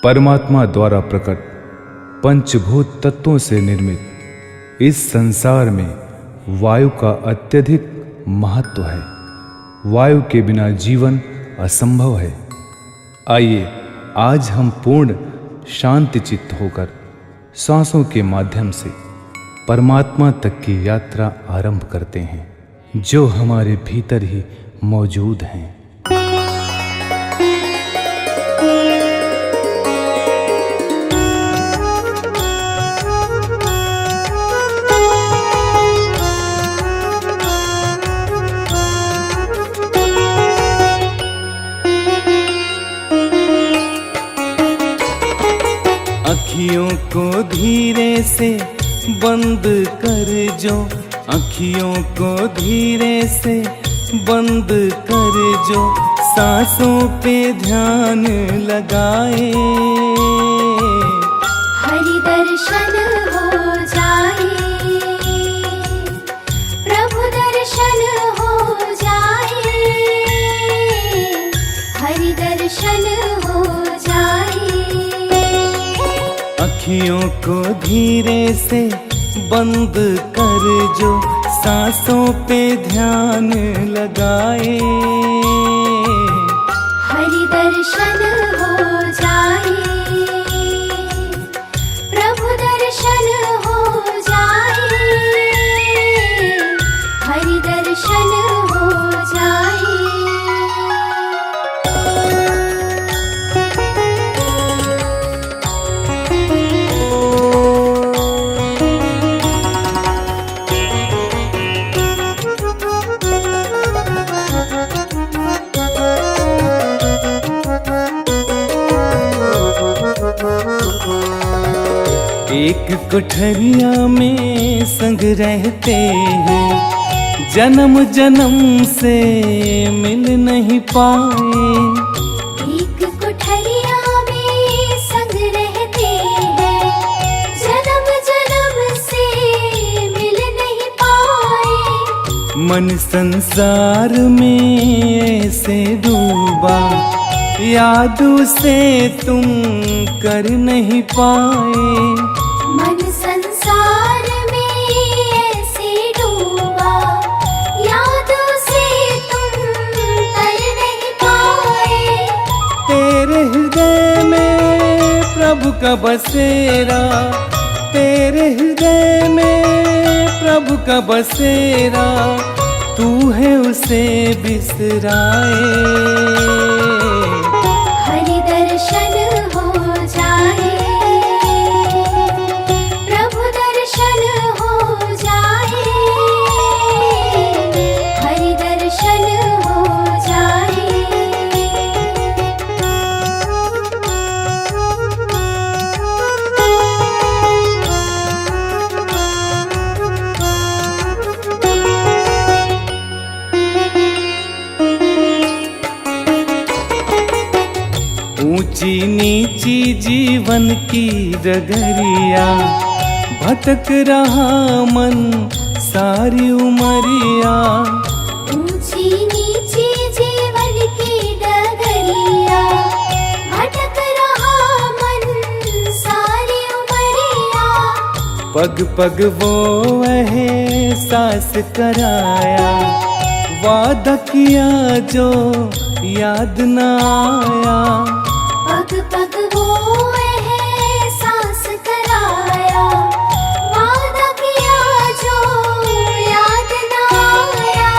परमात्मा द्वारा प्रकट पंचभूत तत्वों से निर्मित इस संसार में वायु का अत्यधिक महत्व है। वायु के बिना जीवन असंभव है। आइए आज हम पूर्ण शांति चित्त होकर सांसों के माध्यम से परमात्मा तक की यात्रा आरंभ करते हैं, जो हमारे भीतर ही मौजूद हैं। अखियों को धीरे से बंद कर जो, अखियों को धीरे से बंद कर जो, सांसों पे ध्यान लगाए। हरि दर्शन हो जाए, प्रभु दर्शन हो जाए, हरि दर्शन हो जाए। अखियों को धीरे से बंद कर जो, सांसों पे ध्यान लगाए। हरि दर्शन हो जाए, प्रभु दर्शन हो जाए, हरि दर्शन हो जाए। एक कोठरिया में संग रहते हैं, जन्म जन्म से मिल नहीं पाए। एक कोठरिया में संग रहते हैं, जन्म जन्म से मिल नहीं पाए। मन संसार में ऐसे डूबा, यादों से तुम कर नहीं पाए। मन संसार में ऐसे डूबा, यादों से तुम कर नहीं पाए। तेरे हृदय में प्रभु का बसेरा, तेरे हृदय में प्रभु का बसेरा, तू है उसे बिसराए। हरि दर्शन हो जाए, प्रभु दर्शन हो जाए, हरि दर्शन हो जाए। ऊंची नीची जीवन की डगरिया, भटक रहा मन सारी उमरिया। ऊंची नीची जीवन की डगरिया, भटक रहा मन सारी उमरिया। पग पग वो एहसास कराया, वादा किया जो याद न आया। पग पग वो एहसास कराया, वादा किया जो याद न आया।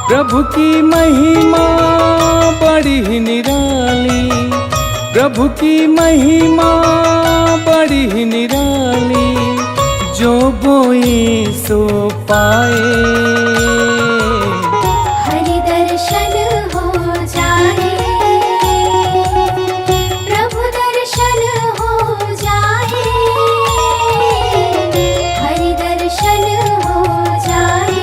प्रभु की महिमा बड़ी ही निराली, प्रभु की महिमा बड़ी ही निराली, जो बोए सो पाए। हरि दर्शन हो जाए, प्रभु दर्शन हो जाए, हरि दर्शन हो जाए।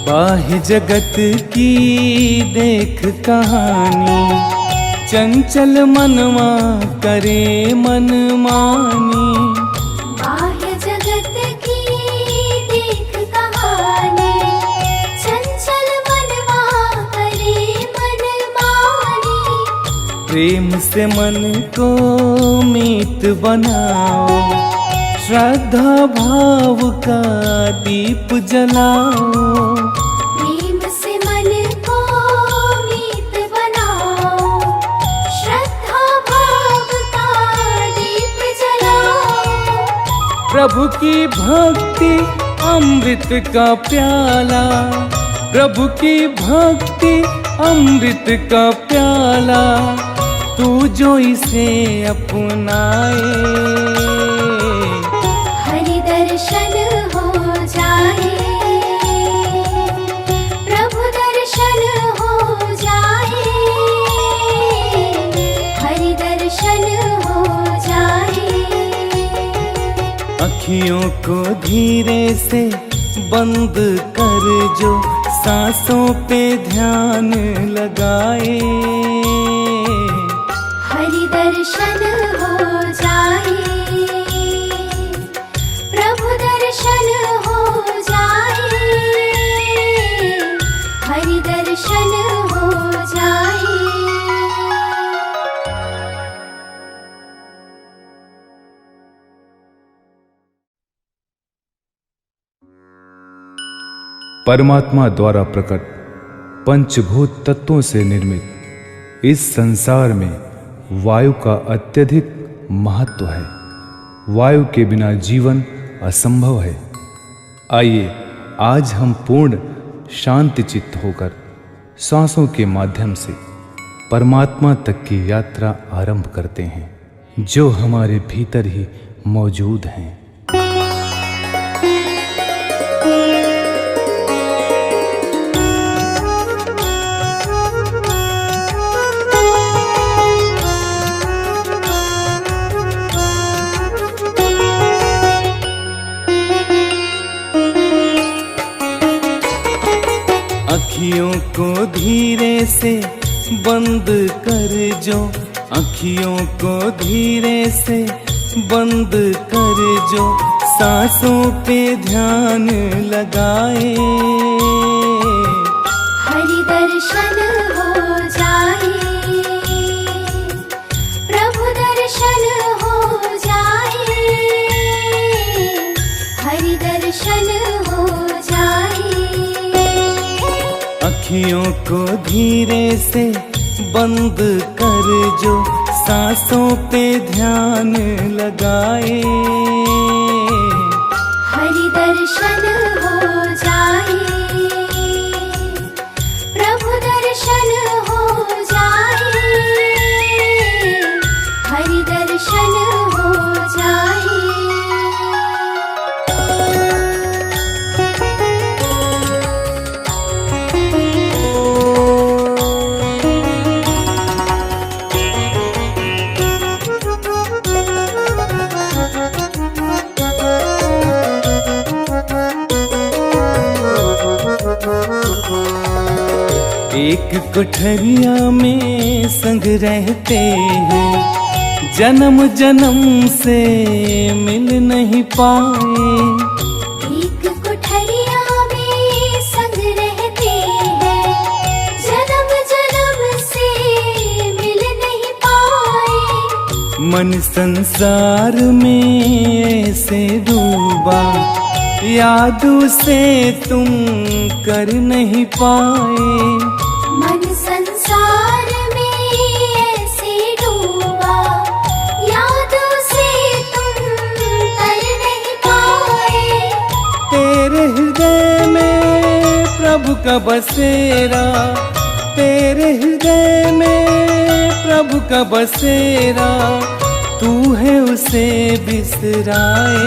बाह्य जगत की देख कहानी, चंचल मनवा करे मनमानी। बाह्य प्रेम से मन को मीत बनाओ, श्रद्धा भाव का दीप जलाओ। प्रेम से मन को मीत बनाओ, श्रद्धा भाव का दीप जलाओ। प्रभु की भक्ति अमृत का प्याला, प्रभु की भक्ति अमृत का प्याला, तू जो इसे अपनाए, हरि दर्शन हो जाए, प्रभु दर्शन हो जाए, हरि दर्शन हो जाए। अखियों को धीरे से बंद कर जो सांसों पे ध्यान लगाए, हरि दर्शन हो जाए, प्रभु दर्शन हो जाए, हरि दर्शन हो जाए। परमात्मा द्वारा प्रकट पंचभूत तत्वों से निर्मित इस संसार में वायु का अत्यधिक महत्व है। वायु के बिना जीवन असंभव है। आइए आज हम पूर्ण शांति चित्त होकर सांसों के माध्यम से परमात्मा तक की यात्रा आरंभ करते हैं, जो हमारे भीतर ही मौजूद हैं। अखियों को धीरे से बंद कर जो, अखियों को धीरे से बंद कर जो सांसों पे ध्यान लगाए, हरि दर्शन हो जाए, प्रभु दर्शन हो जाए, हरि दर्शन हो जाए। अखियों को धीरे से बंद कर जो सांसों पे ध्यान लगाए, हरि दर्शन हो जाए, प्रभु दर्शन हो जाए, हरि दर्शन हो जाए। एक कोठरिया में संग रहते हैं, जन्म जन्म से मिल नहीं पाए। एक कोठरिया में संग रहते हैं, जन्म जन्म से मिल नहीं पाए। मन संसार में ऐसे डूबा, यादों से तुम कर नहीं पाए। मन संसार में ऐसे डूबा, यादों से तुम कर नहीं पाए। तेरे हृदय में प्रभु का बसेरा, तेरे हृदय में प्रभु का बसेरा, तू है उसे बिसराए।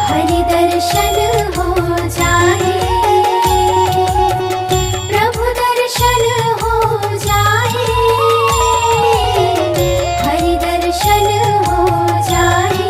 हरि दर्शन हो जाए, प्रभु दर्शन हो जाए, हरि दर्शन हो जाए।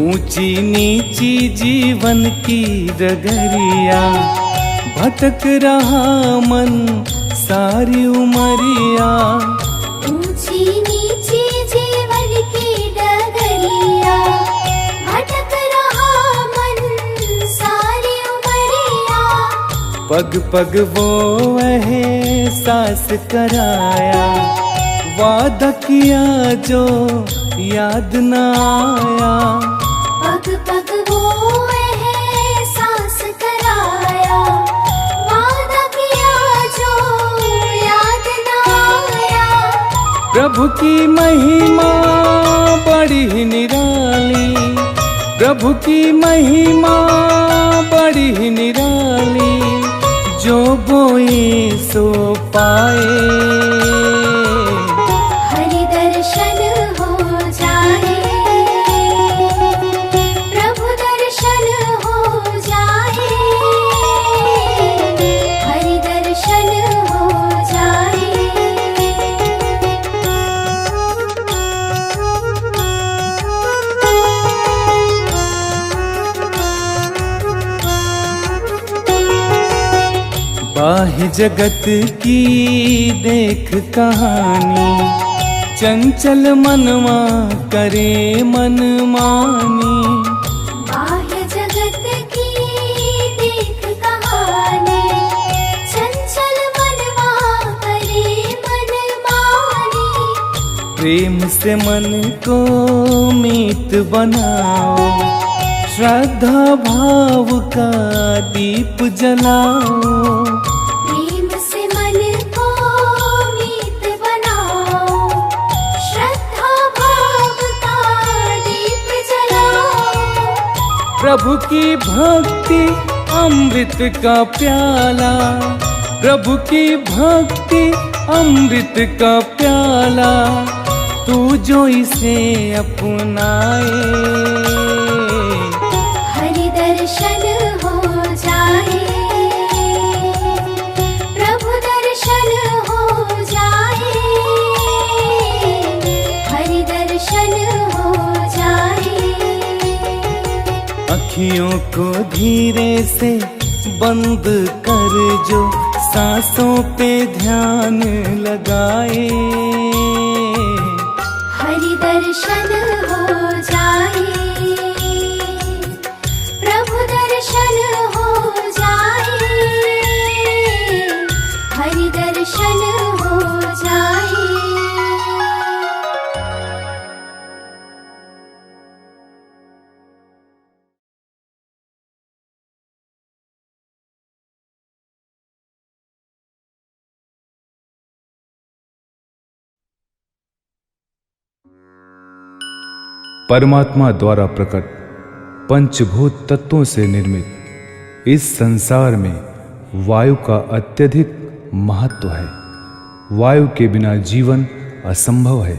ऊंची नीची जीवन की डगरिया, भटक रहा मन सारी उमरिया। ऊंची नीची जीवन की डगरिया, भटक रहा मन सारी उमरिया। पग पग वो एहसास कराया, वादा किया जो याद न आया। पग पग वो एहसास कराया, वादा किया जो याद न आया। प्रभु की महिमा बड़ी ही निराली, प्रभु की महिमा बड़ी ही निराली। जो बोए सो पाए, हरि दर्शन हो जाए, प्रभु दर्शन हो जाए, हरि दर्शन हो जाए। बाह्य जगत की देख कहानी, चंचल मनवा करे मनमानी। बाह्य जगत की देख कहानी, चंचल मनवा करे मनमानी। प्रेम से मन को मीत बनाओ, श्रद्धा भाव का दीप जलाओ। प्रेम से मन को मीत बनाओ, श्रद्धा भाव का दीप जलाओ। प्रभु की भक्ति अमृत का प्याला, प्रभु की भक्ति अमृत का प्याला। तू जो इसे अपनाए, हरि दर्शन हो जाए, प्रभु दर्शन हो जाए, हरि दर्शन हो जाए। अखियों को धीरे से बंद कर जो सांसों पे ध्यान लगाए, हरि दर्शन हो जाए, प्रभु दर्शन हो जाए, हरि दर्शन हो जाए। परमात्मा द्वारा प्रकट पंचभूत तत्वों से निर्मित इस संसार में वायु का अत्यधिक महत्व है। वायु के बिना जीवन असंभव है।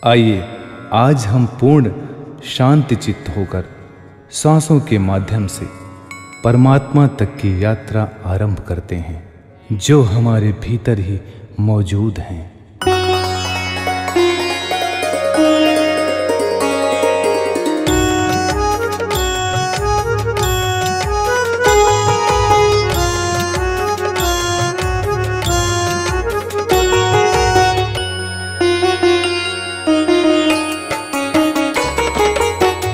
आइए आज हम पूर्ण शांति चित्त होकर सांसों के माध्यम से परमात्मा तक की यात्रा आरंभ करते हैं, जो हमारे भीतर ही मौजूद हैं।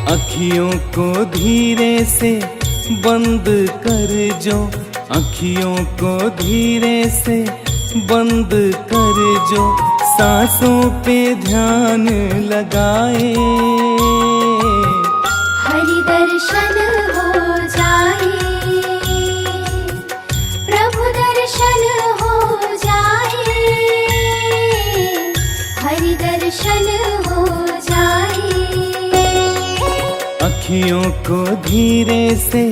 अखियों को धीरे से बंद कर जो, अखियों को धीरे से बंद कर जो सांसों पे ध्यान लगाए, हरि दर्शन हो जाए, प्रभु दर्शन हो जाए, हरि दर्शन हो जाए। अखियों को धीरे से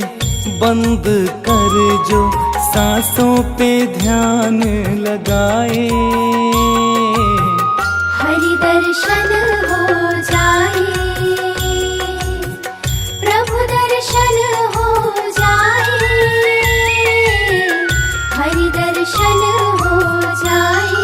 बंद कर जो सांसों पे ध्यान लगाए, हरि दर्शन हो जाए, प्रभु दर्शन हो जाए, हरि दर्शन हो जाए।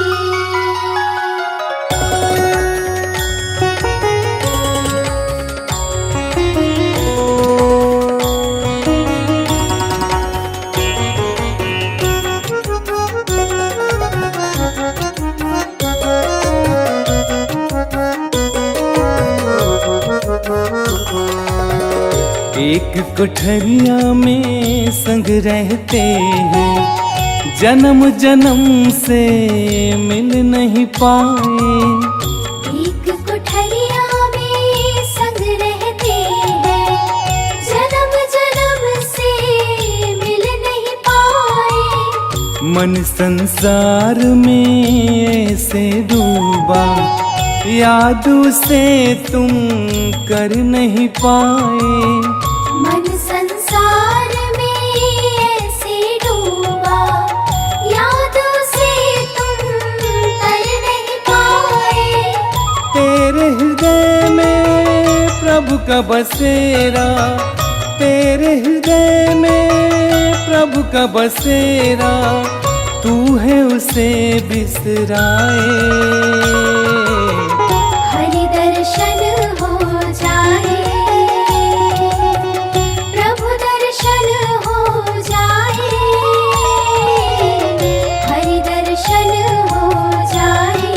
एक कोठरिया में संग रहते हैं, जन्म जन्म से मिल नहीं पाए। एक कोठरिया में संग रहते हैं, जन्म जन्म से मिल नहीं पाए। मन संसार में ऐसे डूबा, यादों से तुम कर नहीं पाए। मन संसार में ऐसे डूबा, यादों से तुम कर नहीं पाए। तेरे हृदय में प्रभु का बसेरा, तेरे हृदय में प्रभु का बसेरा, तू है उसे बिसराए। हरि दर्शन हो जाए, प्रभु दर्शन हो जाए, हरि दर्शन हो जाए।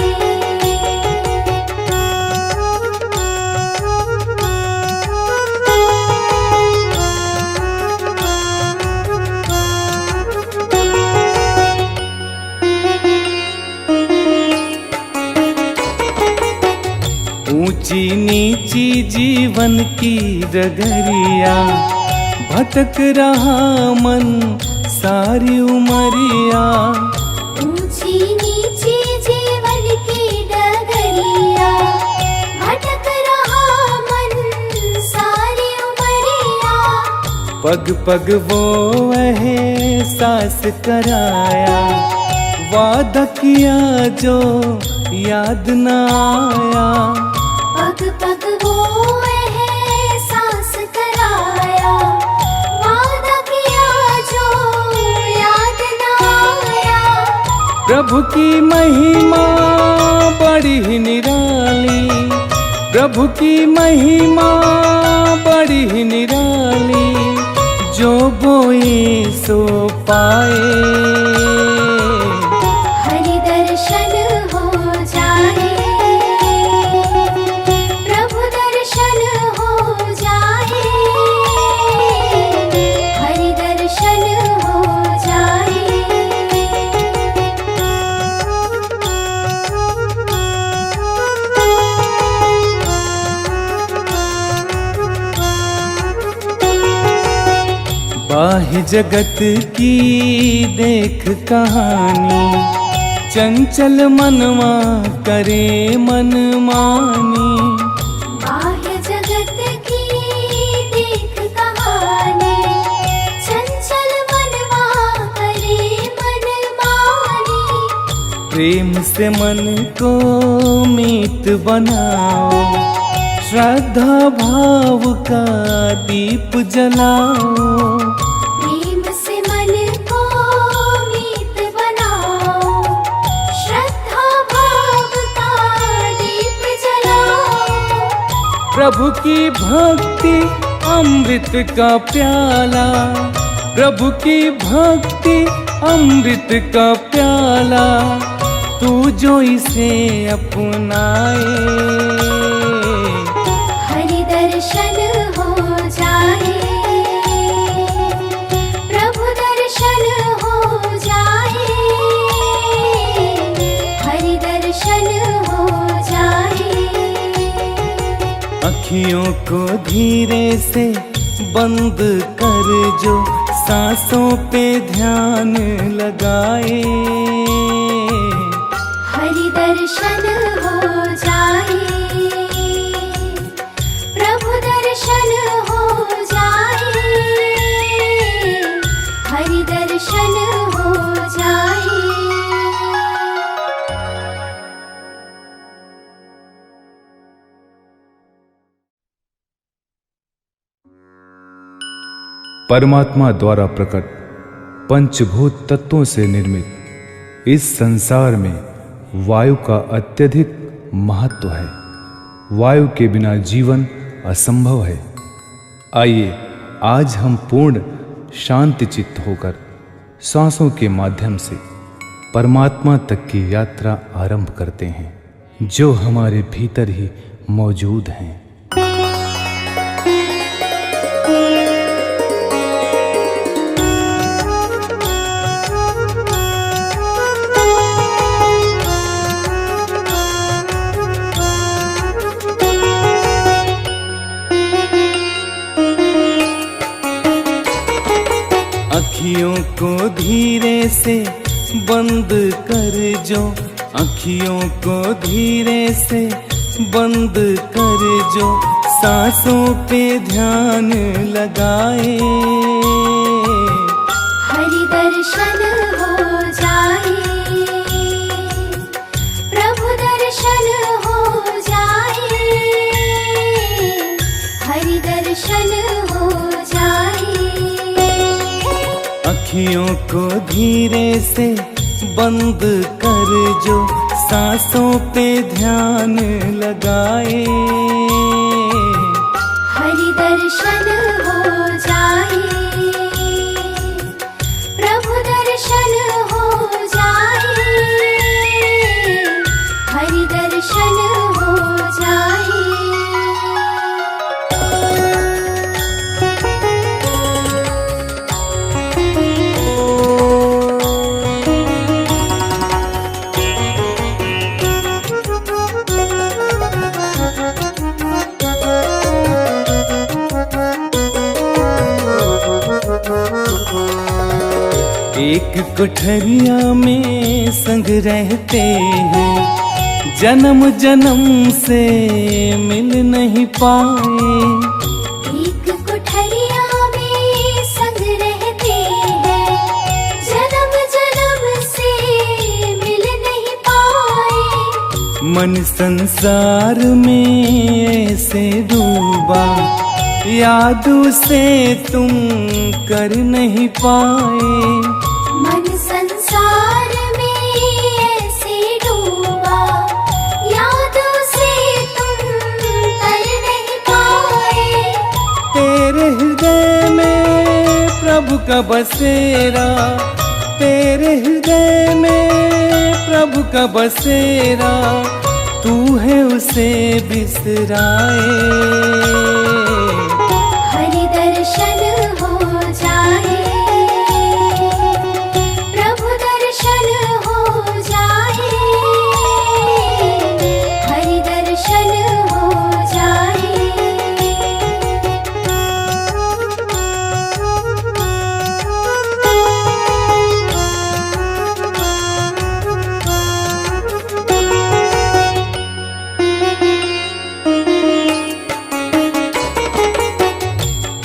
ऊंची नीची जीवन की डगरिया, भटक रहा मन सारी उमरिया। ऊंची नीची जीवन की डगरिया, भटक रहा मन सारी उमरिया। पग पग वो एहसास कराया, वादा किया जो याद न आया। पग पग वो एहसास कराया, वादा किया जो याद न आया। प्रभु की महिमा बड़ी ही निराली, प्रभु की महिमा बड़ी ही निराली, जो बोए सो पाए। हरि दर्शन हो जाए, प्रभु दर्शन हो जाए, हरि दर्शन हो जाए। बाह्य जगत की देख कहानी, चंचल मनवा करे मनमानी। बाह्य जगत की देख कहानी, चंचल मनवा करे मनमानी। प्रेम से मन को मीत बनाओ, श्रद्धा भाव का दीप जलाओ। प्रेम से मन को मीत बनाओ, श्रद्धा भाव का दीप जलाओ। प्रभु की भक्ति अमृत का प्याला, प्रभु की भक्ति अमृत का प्याला, तू जो इसे अपनाए। हरि दर्शन हो जाए, प्रभु दर्शन हो जाए, हरि दर्शन हो जाए। अखियों को धीरे से बंद कर जो सांसों पे ध्यान लगाए। हरि दर्शन हो जाए, प्रभु दर्शन हो जाए, हरि दर्शन हो जाए। परमात्मा द्वारा प्रकट पंचभूत तत्वों से निर्मित इस संसार में वायु का अत्यधिक महत्व है। वायु के बिना जीवन असंभव है। आइए आज हम पूर्ण शांति चित्त होकर सांसों के माध्यम से परमात्मा तक की यात्रा आरंभ करते हैं, जो हमारे भीतर ही मौजूद हैं। अखियों को धीरे से बंद कर जो, अखियों को धीरे से बंद कर जो, सांसों पे ध्यान लगाए। हरि दर्शन हो जाए, प्रभु दर्शन हो जाए, हरि दर्शन हो जाए। अखियों को धीरे से बंद कर जो, सांसों पे ध्यान लगाए। हरि दर्शन हो जाए, प्रभु दर्शन हो जाए, हरि दर्शन हो जाए। एक कोठरिया में संग रहते हैं, जन्म जन्म से मिल नहीं पाए। एक कोठरिया में संग रहते हैं, जन्म जन्म से मिल नहीं पाए। मन संसार में ऐसे डूबा, यादों से तुम कर नहीं पाए। मन संसार में ऐसे डूबा, यादों से तुम कर नहीं पाए। तेरे हृदय में प्रभु का बसेरा, तेरे हृदय में प्रभु का बसेरा, तू है उसे बिसराए। हरि दर्शन हो जाए, प्रभु दर्शन हो जाए, हरि दर्शन हो जाए।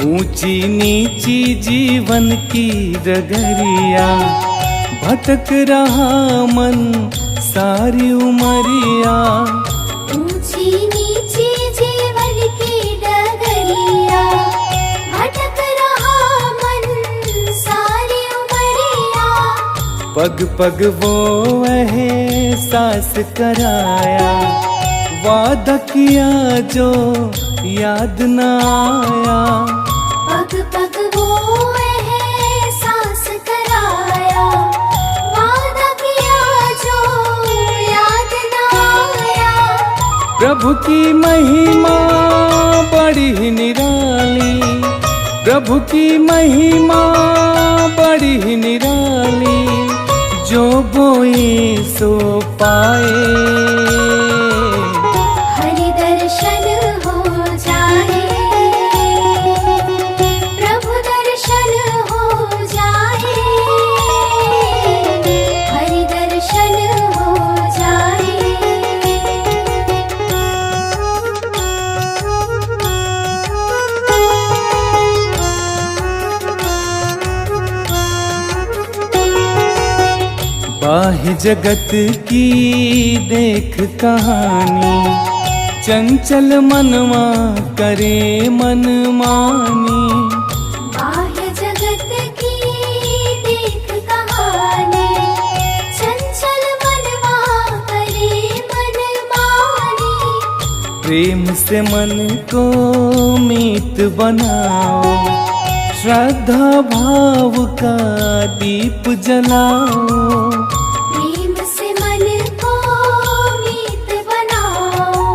ऊंची नीची जीवन की डगरिया, भटक रहा मन सारी उमरिया। ऊंची नीची जीवन की डगरिया, भटक रहा मन सारी उमरिया। पग पग वो एहसास कराया, वादा किया जो याद न आया। पग पग वो एहसास कराया, वादा किया जो याद न आया। प्रभु की महिमा बड़ी ही निराली, प्रभु की महिमा बड़ी ही निराली, जो बोए सो पाए। हरि दर्शन हो जाए, प्रभु दर्शन हो जाए, हरि दर्शन हो जाए। बाह्य जगत की देख कहानी, चंचल मनवा करे मनमानी। बाह्य जगत की देख कहानी, चंचल मनवा करे मनमानी। प्रेम से मन को मीत बनाओ, श्रद्धा भाव का दीप जलाओ। प्रेम से मन को मीत बनाओ,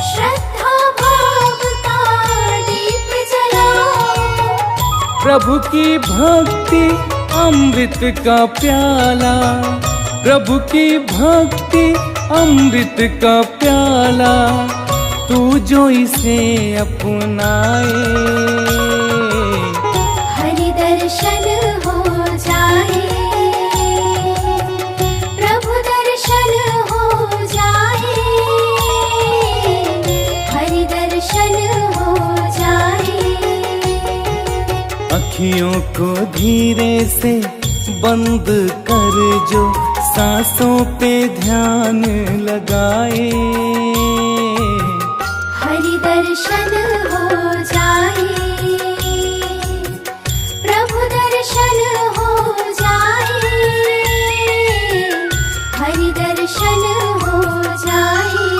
श्रद्धा भाव का दीप जलाओ। प्रभु की भक्ति अमृत का प्याला, प्रभु की भक्ति अमृत का प्याला, तू जो इसे अपनाए। हरि दर्शन हो अखियों को धीरे से बंद कर जो सांसों पे ध्यान लगाए, हरि दर्शन हो जाए, प्रभु दर्शन हो जाए, हरि दर्शन हो जाए।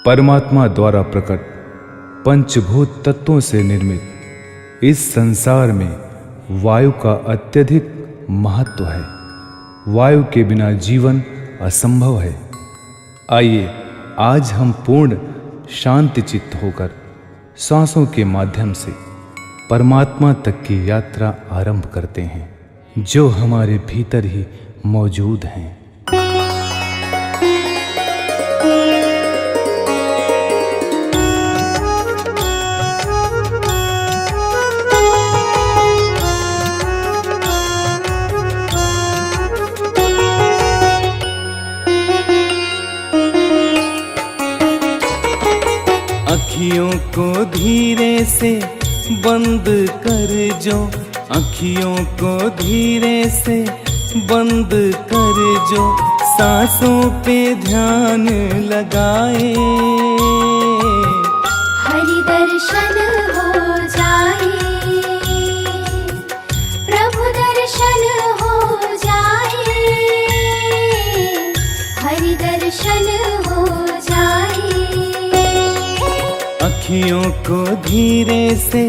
परमात्मा द्वारा प्रकट पंचभूत तत्वों से निर्मित इस संसार में वायु का अत्यधिक महत्व है। वायु के बिना जीवन असंभव है। आइए आज हम पूर्ण शांति चित्त होकर सांसों के माध्यम से परमात्मा तक की यात्रा आरंभ करते हैं, जो हमारे भीतर ही मौजूद हैं। अखियों को धीरे से बंद कर जो, अखियों को धीरे से बंद कर जो सांसों पे ध्यान लगाए, हरि दर्शन हो जाए, प्रभु दर्शन हो जाए, हरि दर्शन हो जाए। अखियों को धीरे से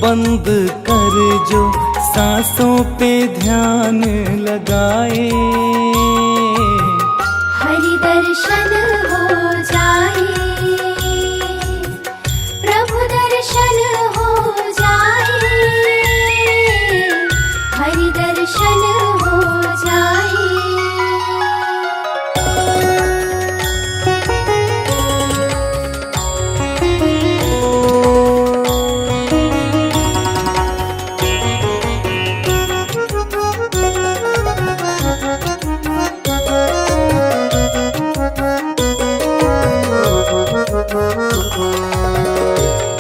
बंद कर जो सांसों पे ध्यान लगाए, हरि दर्शन हो जाए, प्रभु दर्शन हो जाए, हरि दर्शन हो जाए।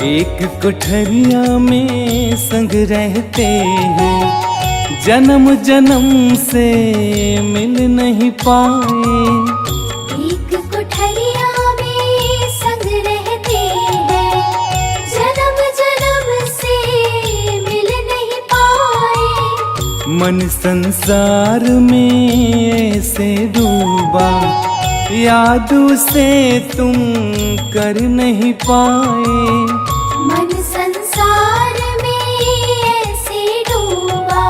एक कोठरिया में संग रहते हैं, जन्म जन्म से मिल नहीं पाए। एक कोठरिया में संग रहते हैं, जन्म जन्म से मिल नहीं पाए। मन संसार में ऐसे डूबा, यादों से तुम कर नहीं पाए। मन संसार में ऐसे डूबा,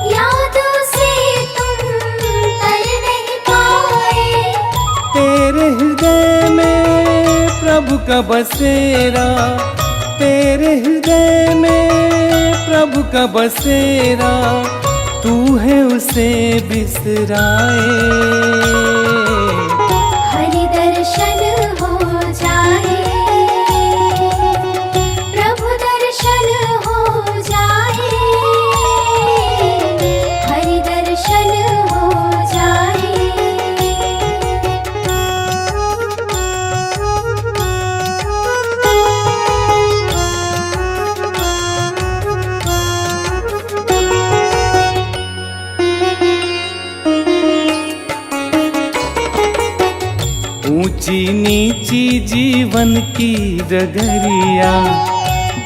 यादों से तुम कर नहीं पाए। तेरे हृदय में प्रभु का बसेरा, तेरे हृदय में प्रभु का बसेरा, तू है उसे बिसराए। हरि दर्शन हो जाए, प्रभु दर्शन हो जाए, हरि दर्शन हो जाए। ऊंची नीची जीवन की डगरिया,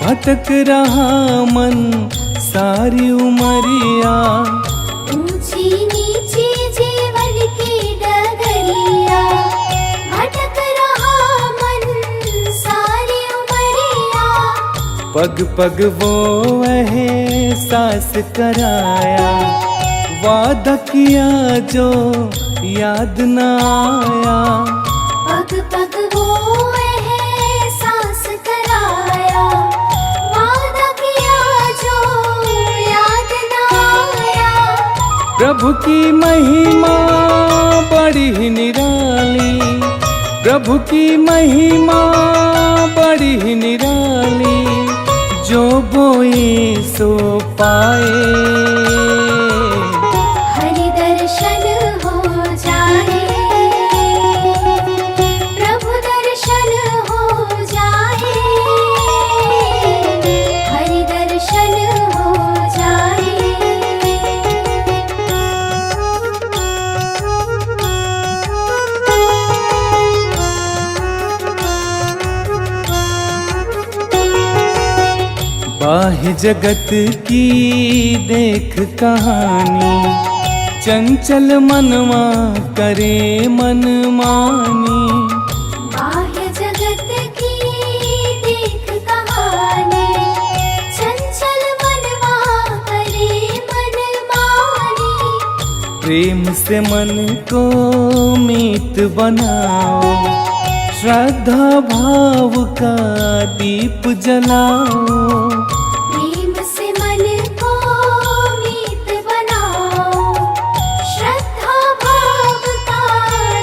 भटक रहा मन सारी उमरिया। ऊंची नीची जीवन की डगरिया, भटक रहा मन सारी उमरिया। पग पग वो एहसास कराया, वादा किया जो याद न आया। पग पग वो एहसास कराया, वादा किया जो याद न आया। प्रभु की महिमा बड़ी ही निराली, प्रभु की महिमा बड़ी ही निराली। पाए। हरि दर्शन हो जाए, प्रभु दर्शन हो जाए, हरि दर्शन हो जाए। बाह्य जगत की देख कहानी, चंचल मनवा करे मनमानी। बाह्य जगत की देख कहानी, चंचल मनवा करे मनमानी। प्रेम से मन को मीत बनाओ, श्रद्धा भाव का दीप जलाओ। प्रेम से मन को मीत बनाओ, श्रद्धा भाव का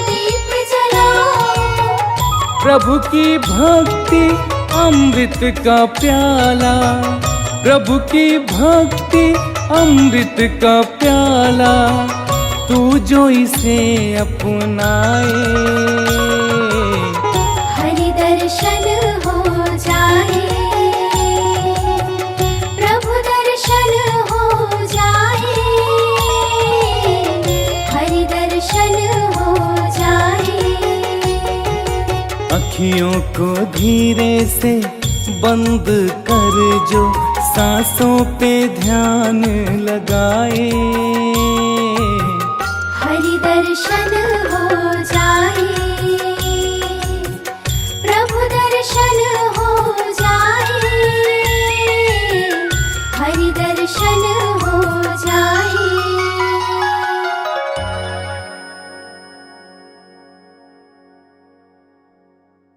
दीप जलाओ। प्रभु की भक्ति अमृत का प्याला, प्रभु की भक्ति अमृत का प्याला। तू जो इसे अपनाए, हरि दर्शन हो जाए, प्रभु दर्शन हो जाए, हरि दर्शन हो जाए। अखियों को धीरे से बंद कर जो सांसों पे ध्यान लगाए। हरि दर्शन हो